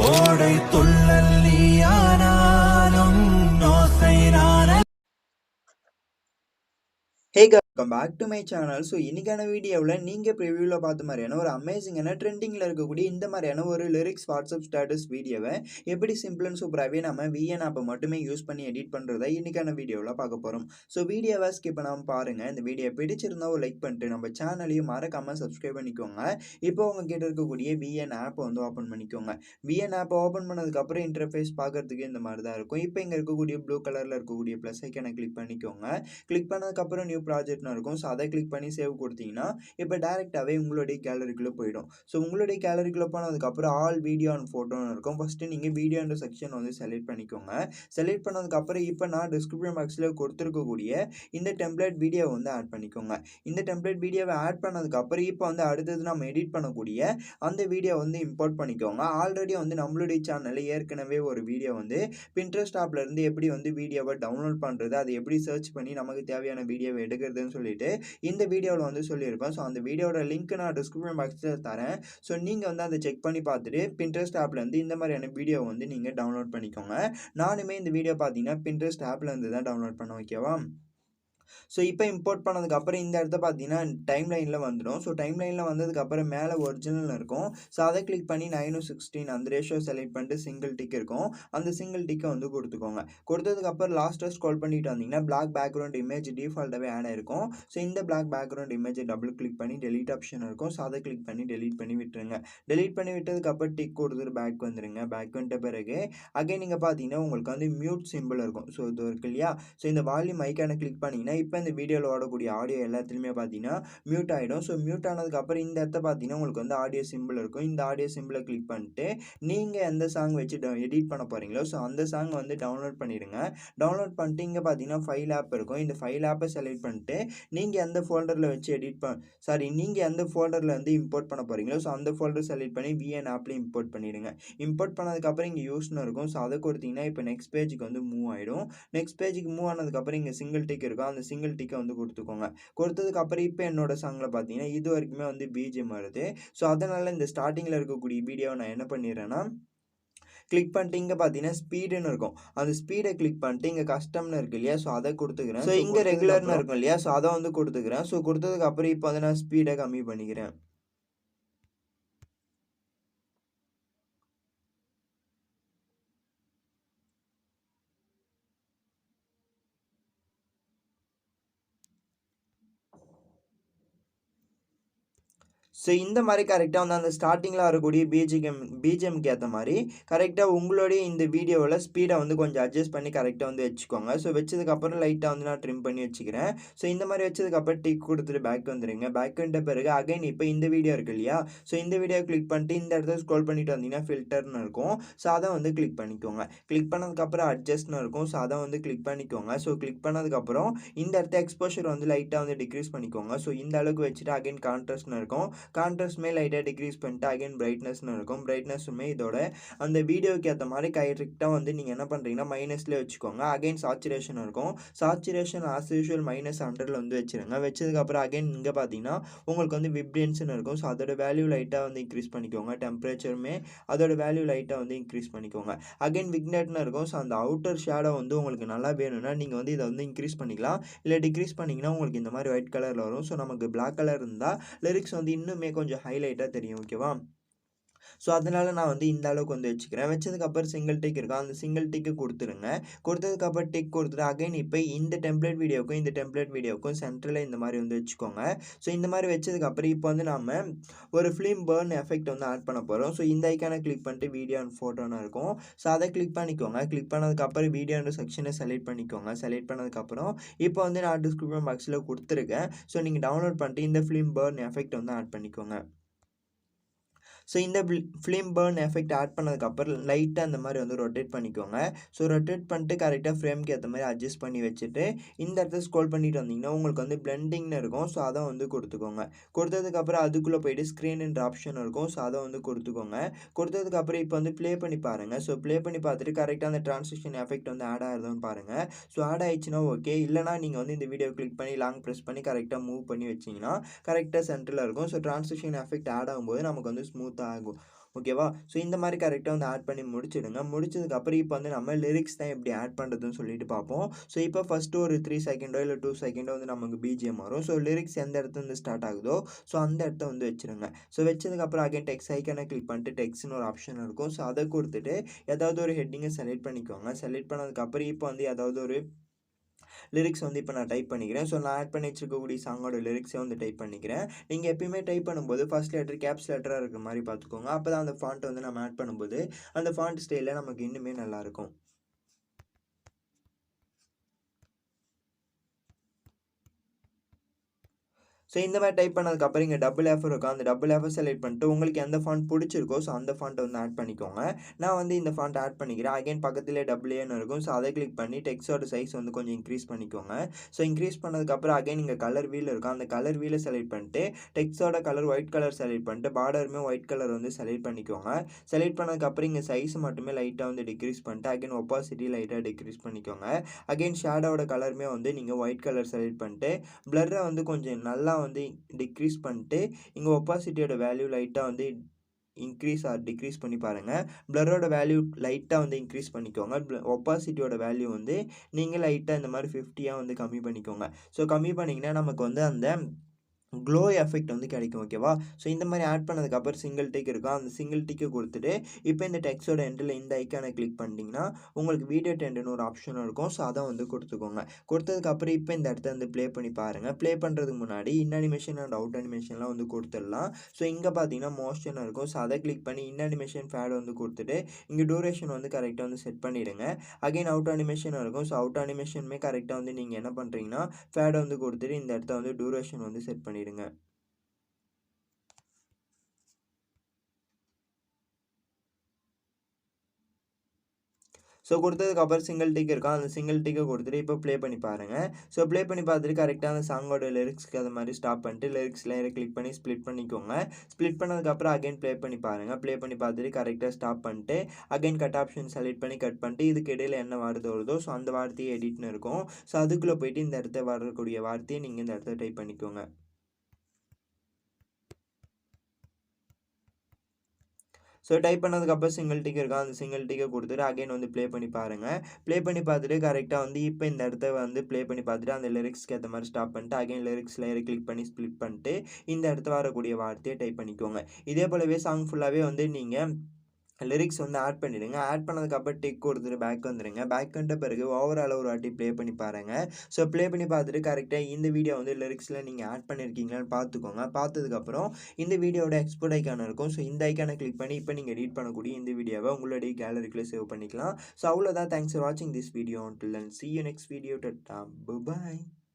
ஓடை துள்ளல் நீயானாலும் ஓசை நான். Hey welcome back to my channel. So இன்னைக்கான வீடியோவில் நீங்கள் ப்ரிவியூவில் பார்த்த மாதிரியான ஒரு அமேசிங்கான ட்ரெண்டிங்கில் இருக்கக்கூடிய இந்த மாதிரியான ஒரு லிரிக்ஸ் வாட்ஸ்அப் ஸ்டேட்டஸ் வீடியோவை எப்படி சிம்பிள் அண்ட் சூப்பராகவே நம்ம விஎன் ஆப்பை மட்டுமே யூஸ் பண்ணி எடிட் பண்ணுறதை இன்னைக்கான வீடியோவில் பார்க்க போகிறோம். ஸோ வீடியோவை ஸ்கிப் பண்ணாமல் பாருங்கள். இந்த வீடியோ பிடிச்சிருந்தா ஒரு லைக் பண்ணிட்டு நம்ம சேனலையும் மறக்காமல் சப்ஸ்கிரைப் பண்ணிக்கோங்க. இப்போ உங்ககிட்ட இருக்கக்கூடிய விஎன் ஆப்பை வந்து ஓப்பன் பண்ணிக்கோங்க. விஎன் ஆப்பை ஓப்பன் பண்ணதுக்கப்புறம் இன்டர்ஃபேஸ் பார்க்கறதுக்கு இந்த மாதிரி தான் இருக்கும். இப்போ இங்கே இருக்கக்கூடிய ப்ளூ கலரில் இருக்கக்கூடிய ப்ளஸ் ஐக்கனை கிளிக் பண்ணிக்கோங்க. கிளிக் பண்ணதுக்கப்புறம் நியூ ப்ராஜெக்ட்னு இருக்கும். ஸோ அதை கிளிக் பண்ணி சேவ் கொடுத்தீங்கன்னா இப்போ டேரெக்டாகவே உங்களுடைய கேலரிக்குள்ளே போயிடும். ஸோ உங்களுடைய கேலரிக்குள்ளே போனதுக்கப்புறம் ஆல் வீடியோ அண்ட் ஃபோட்டோன்னு இருக்கும். ஃபஸ்ட்டு நீங்கள் வீடியோன்ற செக்ஷன் வந்து செலக்ட் பண்ணிக்கோங்க. செலக்ட் பண்ணதுக்கப்புறம் இப்போ நான் டிஸ்கிரிப்ஷன் பாக்ஸில் கொடுத்துருக்கக்கூடிய இந்த டெம்ப்ளேட் வீடியோவை வந்து ஆட் பண்ணிக்கோங்க. இந்த டெம்ப்ளேட் வீடியோவை ஆட் பண்ணதுக்கப்புறம் இப்போ வந்து அடுத்தது நம்ம எடிட் பண்ணக்கூடிய அந்த வீடியோ வந்து இம்போர்ட் பண்ணிக்கோங்க. ஆல்ரெடி வந்து நம்மளுடைய சேனலில் ஏற்கனவே ஒரு வீடியோ வந்து பின்ட்ரெஸ்ட் ஆப்லேருந்து எப்படி வந்து வீடியோவை டவுன்லோட் பண்ணுறது, அதை எப்படி சர்ச் பண்ணி நமக்கு தேவையான வீடியோவை எடுக்கிறதுன்னு சொல்லிட்டு இந்த வீடியோவில் வந்து சொல்லியிருப்பேன். ஸோ அந்த வீடியோட லிங்க் நான் டிஸ்கிரிப்ஷன் பாக்ஸில் தரேன். ஸோ நீங்கள் வந்து அதை செக் பண்ணி பார்த்துட்டு பின்ட்ரெஸ்ட் ஆப்லேருந்து இந்த மாதிரியான வீடியோ வந்து நீங்கள் டவுன்லோட் பண்ணிக்கோங்க. நானுமே இந்த வீடியோ பார்த்தீங்கன்னா பின்ட்ரெஸ்ட் ஆப்லேருந்து தான் டவுன்லோட் பண்ண, ஓகேவா? ஸோ இப்போ இம்போர்ட் பண்ணதுக்கப்புறம் இந்த இடத்த பார்த்தீங்கன்னா டைம் லைனில் வந்துடும். ஸோ டைம் லைனில் வந்ததுக்கப்புறம் மேலே ஒரிஜினல் இருக்கும். ஸோ அதை கிளிக் பண்ணி 9:16 அந்த ரேஷியோ செலக்ட் பண்ணிட்டு சிங்கிள் டிக் இருக்கும். அந்த சிங்கிள் டிக்கை வந்து கொடுத்துக்கோங்க. கொடுத்ததுக்கப்புறம் லாஸ்ட்டாக ஸ்க்ரோல் பண்ணிட்டு வந்தீங்கன்னா பிளாக் பேக்ரவுண்ட் இமேஜ் டிஃபால்ட்டாகவே ஆட் ஆயிருக்கும். ஸோ இந்த பிளாக் பேக்ரவுண்ட் இமேஜை டபுள் கிளிக் பண்ணி டெலீட் ஆப்ஷன் இருக்கும். ஸோ அதை கிளிக் பண்ணி டெலீட் பண்ணி விட்டுருங்க. டெலீட் பண்ணி விட்டதுக்கப்புறம் டிக் கொடுத்துட்டு பேக் வந்துடுங்க. பேக் வந்துட்ட பிறகு அகைன் நீங்கள் பார்த்தீங்கன்னா உங்களுக்கு வந்து மியூட் சிம்பிள் இருக்கும். ஸோ இது இருக்கு இல்லையா? ஸோ இந்த வால்யூம் ஐக்கானை கிளிக் பண்ணிங்கன்னா இப்போ இந்த வீடியோவில் ஓடக்கூடிய ஆடியோ எல்லாத்துலேயுமே பார்த்தீங்கன்னா மியூட் ஆகிடும். ஸோ மியூட் ஆனதுக்கப்புறம் இந்த இடத்த பார்த்தீங்கன்னா உங்களுக்கு வந்து ஆடியோ சிம்பிள் இருக்கும். இந்த ஆடியோ சிம்பிளை கிளிக் பண்ணிட்டு நீங்கள் எந்த சாங் வச்சு எடிட் பண்ண போகிறீங்களோ ஸோ அந்த சாங் வந்து டவுன்லோட் பண்ணிடுங்க. டவுன்லோட் பண்ணிட்டு இங்கே பார்த்தீங்கன்னா ஃபைல் ஆப் இருக்கும். இந்த ஃபைல் ஆப்பை செலக்ட் பண்ணிட்டு நீங்கள் எந்த ஃபோல்டரில் வச்சு நீங்கள் எந்த ஃபோல்டரில் வந்து இம்போர்ட் பண்ண போகிறீங்களோ ஸோ அந்த ஃபோல்டர் செலக்ட் பண்ணி விஎன் ஆப்லேயும் இம்போர்ட் பண்ணிடுங்க. இம்போர்ட் பண்ணதுக்கப்புறம் இங்கே யூஸ்னு இருக்கும். ஸோ அதை கொடுத்தீங்கன்னா இப்போ நெக்ஸ்ட் பேஜுக்கு வந்து மூவ் ஆகிடும். நெக்ஸ்ட் பேஜுக்கு மூவ் ஆனதுக்கப்புறம் இங்கே சிங்கிள் டிக் இருக்கும். அந்த சிங்கிள் டிக்கை வந்து கொடுத்துக்கோங்க. கொடுத்ததுக்கப்புறம் இப்போ என்னோட சாங்கில் பார்த்தீங்கன்னா இது வரைக்குமே வந்து பிஜிஎம் வருது. ஸோ அதனால் இந்த ஸ்டார்டிங்கில் இருக்கக்கூடிய வீடியோவை நான் என்ன பண்ணிடுறேன்னா கிளிக் பண்ணிட்டு இங்கே பார்த்தீங்கன்னா ஸ்பீடுன்னு இருக்கும். அந்த ஸ்பீடை கிளிக் பண்ணிட்டு இங்கே கஸ்டம்னு இருக்கு இல்லையா? ஸோ அதை கொடுத்துக்கிறேன். ஸோ இங்கே ரெகுலர்னு இருக்கும் இல்லையா? ஸோ அதை வந்து கொடுத்துக்கிறேன். ஸோ கொடுத்ததுக்கப்புறம் இப்போ வந்து நான் ஸ்பீடை கம்மி பண்ணிக்கிறேன். ஸோ இந்த மாதிரி கரெக்டாக வந்து அந்த ஸ்டார்டிங்கில் வரக்கூடிய பிஜிஎம்க்கு ஏற்ற மாதிரி கரெக்டாக உங்களுடைய இந்த வீடியோவில் ஸ்பீடை வந்து கொஞ்சம் அட்ஜஸ்ட் பண்ணி கரெக்டாக வந்து வச்சுக்கோங்க. ஸோ வச்சதுக்கப்புறம் லைட்டாக வந்து நான் ட்ரிம் பண்ணி வச்சுக்கிறேன். ஸோ இந்த மாதிரி வச்சதுக்கப்புறம் டிக் கொடுத்துட்டு பேக் வந்துடுங்க. பேக் வந்துட்ட பிறகு அகைன் இப்போ இந்த வீடியோ இருக்கு இல்லையா? ஸோ இந்த வீடியோ கிளிக் பண்ணிட்டு இந்த இடத்துல ஸ்க்ரோல் பண்ணிட்டு வந்தீங்கன்னா ஃபில்டர்னு இருக்கும். ஸோ அதை வந்து கிளிக் பண்ணிக்கோங்க. கிளிக் பண்ணதுக்கப்புறம் அட்ஜஸ்ட்னு இருக்கும். ஸோ அதை வந்து கிளிக் பண்ணிக்கோங்க. ஸோ கிளிக் பண்ணதுக்கப்புறம் இந்த இடத்த எக்ஸ்போஷர் வந்து லைட்டாக வந்து டிக்ரீஸ் பண்ணிக்கோங்க. ஸோ இந்த அளவுக்கு வச்சுட்டு அகைன் கான்ட்ராஸ்ட்னு இருக்கும். கான்ட்ராஸ்ட்மே லைட்டாக டிக்ரீஸ் பண்ணிட்டு அகைன் பிரைட்னஸ்னு இருக்கும். பிரைட்னஸுமே இதோட அந்த வீடியோக்கு ஏற்ற மாதிரி கரெக்டாக வந்து நீங்கள் என்ன பண்ணுறீங்கன்னா மைனஸ்லேயே வச்சுக்கோங்க. அகைன் சாச்சுரேஷன் இருக்கும். சாச்சுரேஷன் ஆஸ் யூஷுவல் -100 வந்து வச்சுருங்க. வச்சதுக்கப்புறம் அகைன் இங்கே பார்த்தீங்கன்னா உங்களுக்கு வந்து விப்ரன்ஸ்னு இருக்கும். ஸோ அதோட வேல்யூ லைட்டாக வந்து இன்க்ரீஸ் பண்ணிக்கோங்க. டெம்பரேச்சருமே அதோட வேல்யூ லைட்டாக வந்து இன்க்ரீஸ் பண்ணிக்கோங்க. அகைன் விக்னெட்னு இருக்கும். ஸோ அந்த அவுட்டர் ஷேடோ வந்து உங்களுக்கு நல்லா வேணும்னா நீங்கள் வந்து இதை வந்து இன்க்ரீஸ் பண்ணிக்கலாம். இல்லை டிக்ரீஸ் பண்ணிங்கன்னா உங்களுக்கு இந்த மாதிரி ஒயிட் கலரில் வரும். ஸோ நமக்கு பிளாக் கலர் இருந்தால் லிரிக்ஸ் வந்து இன்னுமே கொஞ்சம் ஹைலைட்டாக தெரியும், ஓகேவா? ஸோ அதனால் நான் வந்து இந்த அளவுக்கு வந்து வச்சுக்கிறேன். வச்சதுக்கப்புறம் சிங்கிள் டிக் இருக்கும். அந்த சிங்கிள் டிக்கு கொடுத்துருங்க. கொடுத்ததுக்கப்புறம் டிக் கொடுத்துட்டு அகைன் இப்போ இந்த டெம்ப்ளேட் வீடியோக்கும் இந்த டெம்ப்ளேட் வீடியோக்கும் சென்டரில் இந்த மாதிரி வந்து வச்சுக்கோங்க. ஸோ இந்த மாதிரி வச்சதுக்கப்புறம் இப்போ வந்து நம்ம ஒரு ஃபிலிம் பர்ன் எஃபெக்ட் வந்து ஆட் பண்ண போகிறோம். ஸோ இந்த ஐக்கானை கிளிக் பண்ணிட்டு வீடியோ அண்ட் ஃபோட்டோன்னு இருக்கும். ஸோ அதை கிளிக் பண்ணிக்கோங்க. கிளிக் பண்ணதுக்கப்புறம் வீடியோன்ற செக்ஷனை செலக்ட் பண்ணிக்கோங்க. செலக்ட் பண்ணதுக்கப்புறம் இப்போ வந்து நான் டிஸ்கிரிப்ஷன் பாக்ஸில் கொடுத்துருக்கேன். ஸோ நீங்கள் டவுன்லோட் பண்ணிட்டு இந்த ஃபிலிம் பர்ன் எஃபெக்ட் வந்து ஆட் பண்ணிக்கோங்க. ஸோ இந்த ஃபிலிம் பர்ன் எஃபெக்ட் ஆட் பண்ணதுக்கப்புறம் லைட்டாக அந்த மாதிரி வந்து ரொட்டேட் பண்ணிக்கோங்க. ஸோ ரொட்டேட் பண்ணிட்டு கரெக்டாக ஃப்ரேம்க்கு ஏற்ற மாதிரி அட்ஜஸ்ட் பண்ணி வச்சுட்டு இந்த இடத்துல ஸ்க்ரோல் பண்ணிட்டு வந்தீங்கன்னா உங்களுக்கு வந்து பிளெண்டிங்னு இருக்கும். ஸோ அதை வந்து கொடுத்துக்கோங்க. கொடுத்ததுக்கப்புறம் அதுக்குள்ளே போய்ட்டு ஸ்க்ரீன்ன்ற ஆப்ஷன் இருக்கும். ஸோ அதை வந்து கொடுத்துக்கோங்க. கொடுத்ததுக்கப்புறம் இப்போ வந்து ப்ளே பண்ணி பாருங்கள். ஸோ ப்ளே பண்ணி பார்த்துட்டு கரெக்டாக அந்த ட்ரான்சிஷன் எஃபெக்ட் வந்து ஆட் ஆகுதுன்னு பாருங்கள். ஸோ ஆட் ஆயிடுச்சுன்னா ஓகே. இல்லைனா நீங்கள் வந்து இந்த வீடியோ கிளிக் பண்ணி லாங் ப்ரெஸ் பண்ணி கரெக்டாக மூவ் பண்ணி வச்சிங்கன்னா கரெக்டாக சென்டரில் இருக்கும். ஸோ ட்ரான்சிஷன் எஃபெக்ட் ஆட் ஆகும்போது நமக்கு வந்து ஸ்மூத் ஆகும், ஓகேவா? ஸோ இந்த மாதிரி கரெக்டாக வந்து ஆட் பண்ணி முடிச்சிடுங்க. முடிச்சதுக்கப்புறம் இப்போ வந்து நம்ம லிரிக்ஸ் தான் எப்படி ஆட் பண்ணுறதுன்னு சொல்லிட்டு பார்ப்போம். ஸோ இப்போ ஃபஸ்ட்டு ஒரு 3 செகண்டோ இல்லை 2 செகண்டோ வந்து நமக்கு பிஜிஎம் வரும். ஸோ லிரிக்ஸ் எந்த இடத்துல இருந்து ஸ்டார்ட் ஆகுதோ ஸோ அந்த இடத்த வந்து வச்சுருங்க. ஸோ வச்சதுக்கப்புறம் அகைன் டெக்ஸ்ட் ஐக்கானை கிளிக் பண்ணிட்டு டெக்ஸ்ட்னு ஒரு ஆப்ஷன் இருக்கும். ஸோ அதை கொடுத்துட்டு ஏதாவது ஒரு ஹெட்டிங்கை செலக்ட் பண்ணிக்கோங்க. செலக்ட் பண்ணதுக்கப்புறம் இப்போ வந்து ஏதாவது ஒரு லிரிக்ஸ் வந்து இப்போ நான் டைப் பண்ணிக்கிறேன். ஸோ நான் ஆட் பண்ணி வச்சிருக்கக்கூடிய சாங்கோட லிரிக்ஸை வந்து டைப் பண்ணிக்கிறேன். நீங்கள் எப்பயுமே டைப் பண்ணும்போது ஃபர்ஸ்ட் லெட்டர் கேப்ஸ் லெட்டராக இருக்கிற மாதிரி பார்த்துக்கோங்க. அப்போ தான் அந்த ஃபாண்ட்டை வந்து நம்ம ஆட் பண்ணும்போது அந்த ஃபாண்ட் ஸ்டைலில் நமக்கு இன்னுமே நல்லாயிருக்கும். ஸோ இந்த மாதிரி டைப் பண்ணதுக்கப்புறம் இங்கே டபுள் எஃப் இருக்கும். அந்த டபுள் எஃப் செலக்ட் பண்ணிட்டு உங்களுக்கு எந்த ஃபாண்ட் பிடிச்சிருக்கோ ஸோ அந்த ஃபாண்ட்டை வந்து ஆட் பண்ணிக்கோங்க. நான் வந்து இந்த ஃபாண்ட் ஆட் பண்ணிக்கிறேன். அகைன் பக்கத்துலேயே டபுள் ஏன்னு இருக்கும். ஸோ அதை கிளிக் பண்ணி டெக்ஸ்டோட சைஸ் வந்து கொஞ்சம் இன்க்ரீஸ் பண்ணிக்கோங்க. ஸோ இன்க்ரீஸ் பண்ணதுக்கப்புறம் அகைன் இங்கே கலர் வீல் இருக்கும். அந்த கலர் வீலை செலக்ட் பண்ணிட்டு டெக்ஸ்டோட கலர் ஒயிட் கலர் செலக்ட் பண்ணிட்டு பார்டருமே ஒயிட் கலர் வந்து செலக்ட் பண்ணிக்கோங்க. செலக்ட் பண்ணதுக்கப்புறம் இங்கே சைஸ் மட்டுமே லைட்டாக வந்து டிக்ரீஸ் பண்ணிட்டு அகைன் ஒப்பாசிட்டி லைட்டாக டிக்ரீஸ் பண்ணிக்கோங்க. அகைன் ஷேடோட கலருமே வந்து நீங்கள் ஒயிட் கலர் செலக்ட் பண்ணிட்டு பிளர்ரை வந்து கொஞ்சம் நல்லா வந்து டிக்ரீஸ் பண்ணிட்டு இங்கே ஒப்பாசிட்டியோட வேல்யூ லைட்டாக வந்து இன்க்ரீஸ் ஆர் டிக்ரீஸ் பண்ணி பாருங்கள். பிளரோட வேல்யூ லைட்டாக வந்து இன்க்ரீஸ் பண்ணிக்கோங்க. ஒப்பாசிட்டியோட வேல்யூ வந்து நீங்கள் லைட்டாக இந்த மாதிரி 50 வந்து கம்மி பண்ணிக்கோங்க. ஸோ கம்மி பண்ணிங்கன்னா நமக்கு வந்து அந்த க்ளோ எஃபெக்ட் வந்து கிடைக்கும். ஓகேவா? ஸோ இந்த மாதிரி ஆட் பண்ணதுக்கப்புறம் சிங்கிள் டிக் இருக்கும். அந்த சிங்கிள் டிக்கை கொடுத்துட்டு இப்போ இந்த டெக்ஸ்டோட எண்டில் இந்த ஐக்கானை கிளிக் பண்ணிட்டீங்கன்னா உங்களுக்கு வீடியோ டெண்டுன்னு ஒரு ஆப்ஷன் இருக்கும். ஸோ அதை வந்து கொடுத்துக்கோங்க. கொடுத்ததுக்கப்புறம் இப்போ இந்த இடத்த வந்து ப்ளே பண்ணி பாருங்கள். ப்ளே பண்ணுறதுக்கு முன்னாடி இன் அனிமேஷன் அண்ட் அவுட் அனிமேஷன்லாம் வந்து கொடுத்துடலாம். ஸோ இங்கே பார்த்தீங்கன்னா மோஷன் இருக்கும். ஸோ அதை கிளிக் பண்ணி இன் அனிமேஷன் ஃபேட் வந்து கொடுத்துட்டு இங்கே டூரேஷன் வந்து கரெக்டாக வந்து செட் பண்ணிவிடுங்க. அகைன் அவுட் அனிமேஷன் இருக்கும். ஸோ அவுட் அனிமேஷனுமே கரெக்டாக வந்து நீங்கள் என்ன பண்ணுறீங்கன்னா ஃபேடை வந்து கொடுத்துட்டு இந்த இடத்த வந்து டூரேஷன் வந்து செட் பண்ணிவிடுங்க. ஸோ கொடுத்ததுக்கப்புறம் சிங்கிள் டிக் இருக்கும். அந்த சிங்கிள் டிக்கை கொடுத்துட்டு இப்போ ப்ளே பண்ணி பாருங்கள். ஸோ ப்ளே பண்ணி பார்த்துட்டு கரெக்டாக அந்த சாங்கோட லிரிக்ஸ்க்கு அது மாதிரி ஸ்டாப் பண்ணிட்டு லிரிக்ஸ் லேயரை கிளிக் பண்ணி ஸ்ப்ளிட் பண்ணிக்கோங்க. ஸ்ப்ளிட் பண்ணதுக்கப்புறம் அகைன் ப்ளே பண்ணி பாருங்கள். ப்ளே பண்ணி பார்த்துட்டு கரெக்டாக ஸ்டாப் பண்ணிட்டு அகைன் கட் ஆப்ஷன் செலக்ட் பண்ணி கட் பண்ணிட்டு இதுக்கு இடையில் என்ன வார்த்தை வருதோ ஸோ அந்த வார்த்தையை எடிட்னு இருக்கும். ஸோ அதுக்குள்ளே போயிட்டு இந்த இடத்த வரக்கூடிய வார்த்தையை நீங்கள் இந்த இடத்த டைப் பண்ணிக்கோங்க. ஸோ டைப் பண்ணதுக்கப்புறம் சிங்கிள் டிக் இருக்கும். அந்த சிங்கிள் டிக்கை கொடுத்துட்டு அகைன் வந்து ப்ளே பண்ணி பாருங்கள். ப்ளே பண்ணி பார்த்துட்டு கரெக்டாக வந்து இப்போ இந்த இடத்த வந்து ப்ளே பண்ணி பார்த்துட்டு அந்த லிரிக்ஸ்க்கு ஏற்ற மாதிரி ஸ்டாப் பண்ணிட்டு அகைன் லிரிக்ஸ் லேயரை கிளிக் பண்ணி ஸ்ப்ளிட் பண்ணிட்டு இந்த இடத்துல வரக்கூடிய வார்த்தையை டைப் பண்ணிக்கோங்க. இதே போலவே சாங் ஃபுல்லாகவே வந்து நீங்கள் லிரிக்ஸ் வந்து ஆட் பண்ணிவிடுங்க. ஆட் பண்ணதுக்கப்புறம் டிக் கொடுத்துட்டு பேக் வந்துடுங்க. பேக் வந்துட்ட பிறகு ஓவரால் ஒரு வாட்டி ப்ளே பண்ணி பாருங்கள். ஸோ ப்ளே பண்ணி பார்த்துட்டு கரெக்டாக இந்த வீடியோ வந்து லிரிக்ஸில் நீங்கள் ஆட் பண்ணியிருக்கீங்களான்னு பார்த்துக்கோங்க. பார்த்ததுக்கப்புறம் இந்த வீடியோட எக்ஸ்போர்ட் ஐக்கான் இருக்கும். ஸோ இந்த ஐக்கானை கிளிக் பண்ணி இப்போ நீங்கள் எடிட் பண்ணக்கூடிய இந்த வீடியோவை உங்களுடைய கேலரிக்குள்ளே சேவ் பண்ணிக்கலாம். ஸோ அவ்வளோதான். தேங்க்ஸ் ஃபார் வாட்சிங் this video. until then see you next video. Tata. Bye bye.